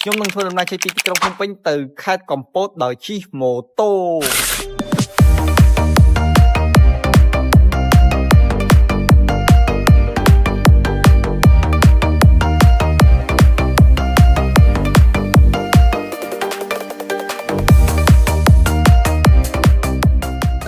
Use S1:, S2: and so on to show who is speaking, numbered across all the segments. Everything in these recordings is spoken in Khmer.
S1: ខ្ញុំនឹងធ្វើដំណើរចេញពីទីក្រុងភ្នំពេញទៅខេត្តកំពតដោយជិះម៉ូតូ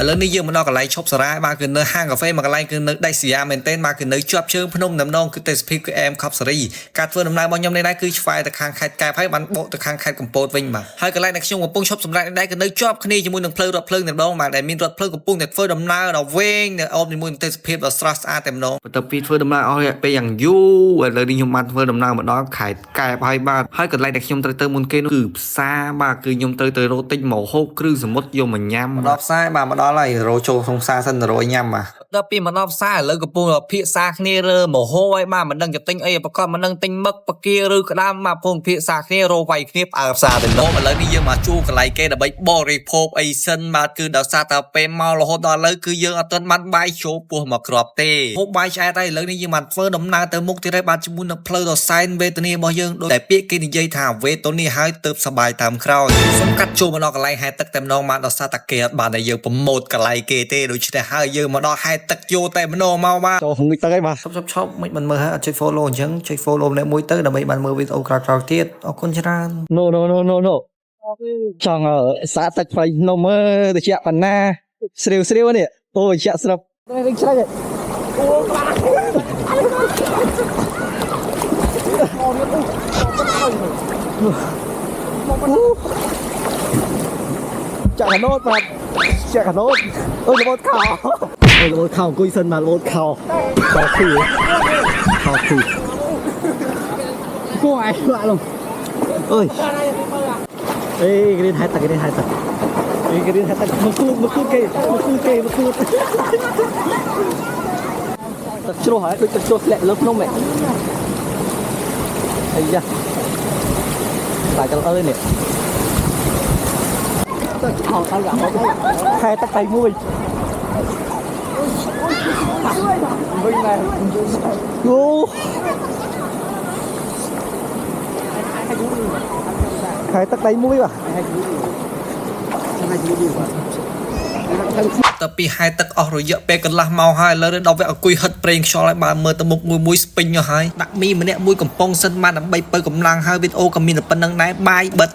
S1: ឥឡូវនេះយើងមកដល់កន្លែងឈប់សារ៉ាបាទគឺនៅហាងកាហ្វេមួយកន្លែងគឺនៅដៃសយ៉ាមែនទែនបាទគឺនៅជាប់ជើងភ្នំដំណងគឺទេសភាពគឺអែមខប់សេរីការធ្វើដំណើររបស់ខ្ញុំនេះដែរគឺឆ្វែទៅខាងខេត្តកែបហើយបានបកទៅខាងខេត្តកំពតវិញបាទហើយកន្លែងដែលខ្ញុំកំពុងឈប់សម្រាកនេះដែរគឺនៅជាប់គ្នាជាមួយនឹងផ្លូវរថភ្លើងតែម្ដងបាទដែលមានរថភ្លើងកំពុងតែធ្វើដំណើរដល់វែងនៅអមជាមួយនឹងទេសភាពដ៏ស្រស់ស្អាតតែម្ដងបន្ទាប់ពីធ្វើដំណើរអស់រយៈពេលយ៉ាងយូរឥឡូវនេះខ្ញុំបានធ្វើដំណើរមកដល់ខេត្តកែបហើយបាទហើយកន្លែងដែលខ្ញុំត្រូវទៅមុនគេនោះគឺផ្សារបាទគឺខ្ញុំត្រូវទៅរកទិញម្ហូបគ្រឿងសមុទ្រយកមកញ៉ាំមកដល់ផ្សារបាទមកដល់ហើយរោចូលក្នុងផ្សារសិនរយញ៉ាំបាទដល់ពីមកដល់ផ្សារឥឡូវកំពុងភាសាគ្នារើមហោហើយបាទមិនដឹងจะទិញអីប្រកបមិនដឹងទិញមឹកបកាឬក្តាមមកពងភាសាគ្នារោវាយគ្នាផ្អើផ្សារទៅដល់ឥឡូវនេះយើងមកជួកន្លែងគេដើម្បីបរិភោគអីសិនបាទគឺដោយសារតែពេលមករហូតដល់ឥឡូវគឺយើងអត់ទាន់បានបាយចូលពោះមកគ្រាប់ទេហូបបាយឆ្អែតហើយឥឡូវនេះយើងបានធ្វើដំណើរទៅមុខទៀតហើយបាទជាមួយនឹងផ្លូវដ៏សែនវេទនារបស់យើងដោយតែពាក្យគេនិយាយថាវេទនាហើយទើបសប្បាយតាមក្រោយសូមកាត់ចូលមកដល់កន្លែងហែទឹកតែម្ដងបាទដោយសារតែគេអត់បានឲ្យយើងប្រម៉ូទកន្លែងគេទេដូច្នេះហើយយើងមកដល់ហែទឹកយោតែម្ដងមកបាទចូលហងទឹកហើយបាទឈប់មិនមើលហើយអត់ចុច follow អញ្ចឹងចុច follow ម្នាក់មួយទៅដើម្បីបានមើលវីដេអូក្រោយៗទៀតអរគុណច្រើន
S2: No ចង់សាទឹកផ្លៃនំទៅជាក់បណ្ណាស្រាវនេះអូជាក់ស្រាប់វិញឆ្លៃចាក់កណូតបាទចាក់កណូតអូរបូតខោអង្គុយសិនបាទរបូតខោខោគឺគួរឲ្យបាក់ឡងអើយអេគេរៀនហែទឹកមកគូតទឹកជ្រោះហើយដូចទឹកជ្រោះធ្លាក់លើភ្នំហ៎អីយ៉ាតែកលអើយនេះទឹកខោខែទឹកដៃមួយវិញណែអូខែទឹកដៃមួយបាទតើពីហែទឹកអស់រយៈពេលកន្លះម៉ោងហើយឥឡូវដល់វាអង្គុយហិតប្រេងខ្យល់ហើយបើមើលទៅមុខមួយស្ពេញហើយដាក់មីម្នាក់មួយកំប៉ុងសិនមកដើម្បីបើកម្លាំងហើយវីដេអូក៏មានតែប៉ុណ្្នឹងដែរបាយបិទ